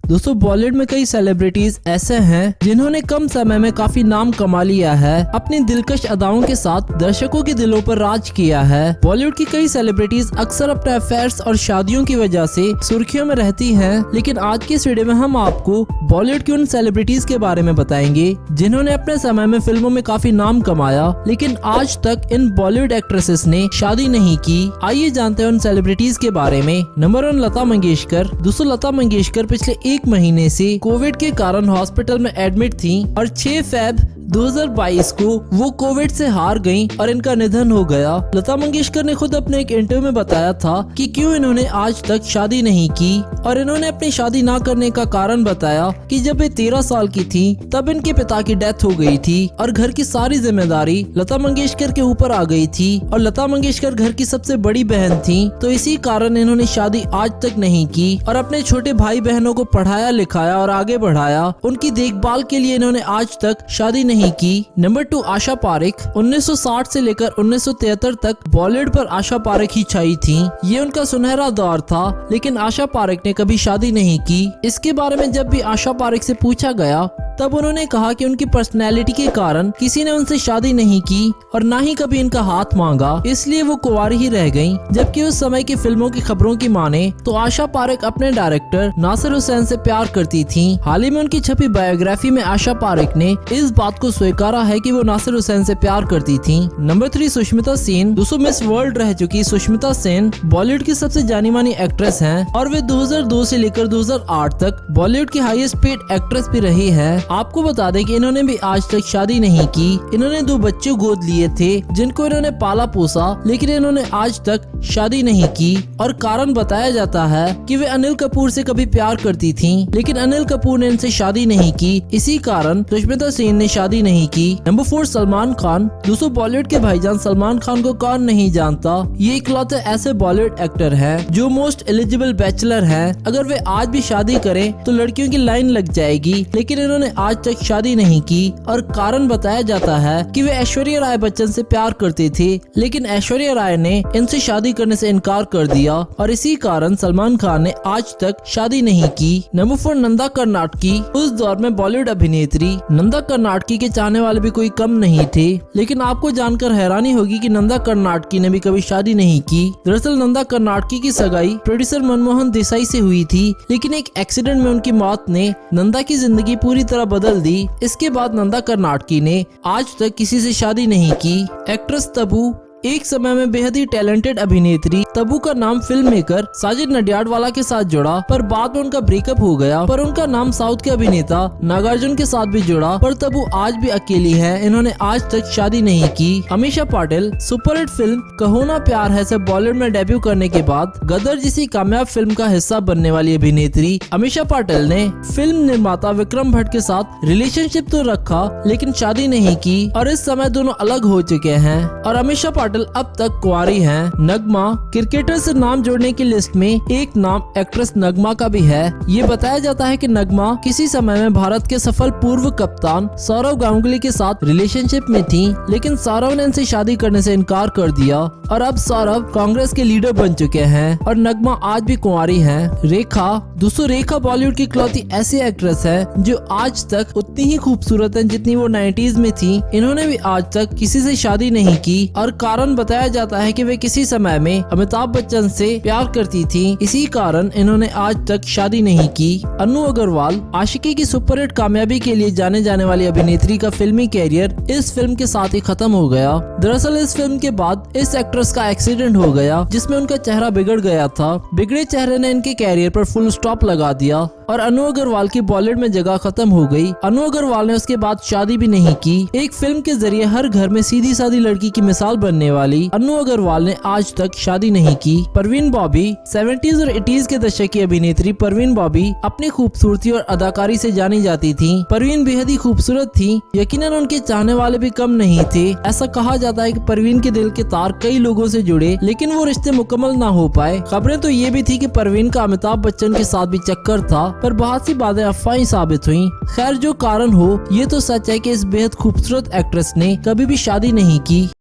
दोस्तों बॉलीवुड में कई सेलिब्रिटीज ऐसे हैं जिन्होंने कम समय में काफी नाम कमा लिया है। अपनी दिलकश अदाओं के साथ दर्शकों के दिलों पर राज किया है। बॉलीवुड की कई सेलिब्रिटीज अक्सर अपने अफेयर्स और शादियों की वजह से सुर्खियों में रहती हैं, लेकिन आज की इस वीडियो में हम आपको बॉलीवुड की उन सेलिब्रिटीज के बारे में बताएंगे जिन्होंने अपने समय में फिल्मों में काफी नाम कमाया, लेकिन आज तक इन बॉलीवुड एक्ट्रेसेस ने शादी नहीं की। आइए जानते हैं उन सेलिब्रिटीज के बारे में। नंबर 1, लता मंगेशकर। दोस्तों लता मंगेशकर पिछले एक महीने से कोविड के कारण हॉस्पिटल में एडमिट थी और 6 फरवरी 2022 को वो कोविड से हार गईं और इनका निधन हो गया। लता मंगेशकर ने खुद अपने एक इंटरव्यू में बताया था कि क्यों इन्होंने आज तक शादी नहीं की, और इन्होंने अपनी शादी ना करने का कारण बताया कि जब वे 13 साल की थी तब इनके पिता की डेथ हो गई थी और घर की सारी जिम्मेदारी लता मंगेशकर के ऊपर आ गई थी और लता मंगेशकर घर की सबसे बड़ी बहन थी, तो इसी कारण इन्होंने शादी आज तक नहीं की और अपने छोटे भाई बहनों को पढ़ाया लिखाया और आगे बढ़ाया। उनकी देखभाल के लिए इन्होंने आज तक शादी नहीं की। नंबर 2, आशा पारेख। 1960 से लेकर 1973 तक बॉलीवुड पर आशा पारेख ही छाई थी। ये उनका सुनहरा दौर था, लेकिन आशा पारेख ने कभी शादी नहीं की। इसके बारे में जब भी आशा पारेख से पूछा गया तब उन्होंने कहा कि उनकी पर्सनैलिटी के कारण किसी ने उनसे शादी नहीं की और ना ही कभी इनका हाथ मांगा, इसलिए वो कुंवारी ही रह गईं। जबकि उस समय की फिल्मों की खबरों की माने तो आशा पारेख अपने डायरेक्टर नासिर हुसैन से प्यार करती थी। हाल ही में उनकी छपी बायोग्राफी में आशा पारेख ने इस बात को स्वीकारा है कि वो नासिर हुसैन से प्यार करती थी। नंबर 3, सुष्मिता सेन। दोस्तों मिस वर्ल्ड रह चुकी सुष्मिता सेन बॉलीवुड की सबसे जानी मानी एक्ट्रेस हैं और वे 2002 से लेकर 2008 तक बॉलीवुड की हाईएस्ट पेड एक्ट्रेस भी रही है। आपको बता दें कि इन्होंने भी आज तक शादी नहीं की। इन्होंने 2 बच्चे गोद लिए थे जिनको इन्होंने पाला पोसा, लेकिन इन्होंने आज तक शादी नहीं की और कारण बताया जाता है कि वे अनिल कपूर से कभी प्यार करती थीं, लेकिन अनिल कपूर ने इनसे शादी नहीं की। इसी कारण सुष्मिता सेन ने शादी नहीं की। नंबर 4, सलमान खान। दोस्तों बॉलीवुड के भाईजान सलमान खान को कौन नहीं जानता। ये इकलौते ऐसे बॉलीवुड एक्टर हैं जो मोस्ट एलिजिबल बैचलर हैं। अगर वे आज भी शादी करें तो लड़कियों की लाइन लग जाएगी, लेकिन इन्होंने आज तक शादी नहीं की और कारण बताया जाता है कि वे ऐश्वर्या राय बच्चन से प्यार करते थे, लेकिन ऐश्वर्या राय ने इनसे शादी करने से इनकार कर दिया और इसी कारण सलमान खान ने आज तक शादी नहीं की। नंबर 4, नंदा कर्नाटकी। उस दौर में बॉलीवुड अभिनेत्री नंदा कर्नाटकी के चाहने वाले भी कोई कम नहीं थे, लेकिन आपको जानकर हैरानी होगी कि नंदा कर्नाटकी ने भी कभी शादी नहीं की। दरअसल नंदा कर्नाटकी की सगाई प्रोड्यूसर मनमोहन देसाई से हुई थी, लेकिन एक एक्सीडेंट में उनकी मौत ने नंदा की जिंदगी पूरी तरह बदल दी। इसके बाद नंदा कर्नाटकी ने आज तक किसी से शादी नहीं की। एक्ट्रेस तब्बू। एक समय में बेहद ही टैलेंटेड अभिनेत्री तब्बू का नाम फिल्म मेकर साजिद नडियाडवाला के साथ जुड़ा, पर बाद में उनका ब्रेकअप हो गया। पर उनका नाम साउथ के अभिनेता नागार्जुन के साथ भी जुड़ा, पर तब्बू आज भी अकेली है। इन्होंने आज तक शादी नहीं की। अमीषा पाटिल। सुपरहिट फिल्म कहो ना प्यार है से बॉलीवुड में डेब्यू करने के बाद गदर जैसी कामयाब फिल्म का हिस्सा बनने वाली अभिनेत्री अमीषा पाटिल ने फिल्म निर्माता विक्रम भट्ट के साथ रिलेशनशिप तो रखा, लेकिन शादी नहीं की और इस समय दोनों अलग हो चुके हैं और अमीषा अब तक कुंवारी हैं। नगमा। क्रिकेटर से नाम जोड़ने की लिस्ट में एक नाम एक्ट्रेस नगमा का भी है। ये बताया जाता है कि नगमा किसी समय में भारत के सफल पूर्व कप्तान सौरव गांगुली के साथ रिलेशनशिप में थी, लेकिन सौरव ने इनसे शादी करने से इनकार कर दिया और अब सौरव कांग्रेस के लीडर बन चुके हैं और नगमा आज भी कुंवारी हैं। रेखा। दोस्तों रेखा बॉलीवुड की इकलौती ऐसी एक्ट्रेस है जो आज तक उतनी ही खूबसूरत है जितनी वो 90s में थी। इन्होंने भी आज तक किसी से शादी नहीं की और कारण बताया जाता है कि वे किसी समय में अमिताभ बच्चन से प्यार करती थी, इसी कारण इन्होंने आज तक शादी नहीं की। अनु अग्रवाल। आशिकी की सुपरहिट कामयाबी के लिए जाने जाने वाली अभिनेत्री का फिल्मी कैरियर इस फिल्म के साथ ही खत्म हो गया। दरअसल इस फिल्म के बाद इस एक्ट्रेस का एक्सीडेंट हो गया जिसमें उनका चेहरा बिगड़ गया था। बिगड़े चेहरे ने इनके कैरियर पर फुल स्टॉप लगा दिया और अनु अग्रवाल की बॉलीवुड में जगह खत्म हो गई। अनु अग्रवाल ने उसके बाद शादी भी नहीं की। एक फिल्म के जरिए हर घर में सीधी सादी लड़की की मिसाल बनने वाली अनु अग्रवाल ने आज तक शादी नहीं की। परवीन बॉबी। 70s और 80s के दशक की अभिनेत्री परवीन बॉबी अपनी खूबसूरती और अदाकारी से जानी जाती थी। परवीन बेहद ही खूबसूरत थी, यकीनन उनके चाहने वाले भी कम नहीं थे। ऐसा कहा जाता है कि परवीन के दिल के तार कई लोगों से जुड़े, लेकिन वो रिश्ते मुकम्मल ना हो पाए। खबरें तो ये भी थी कि परवीन का अमिताभ बच्चन के साथ भी चक्कर था, पर बहुत सी बातें अफवाही साबित हुई। खैर जो कारण हो, ये तो सच है कि इस बेहद खूबसूरत एक्ट्रेस ने कभी भी शादी नहीं की।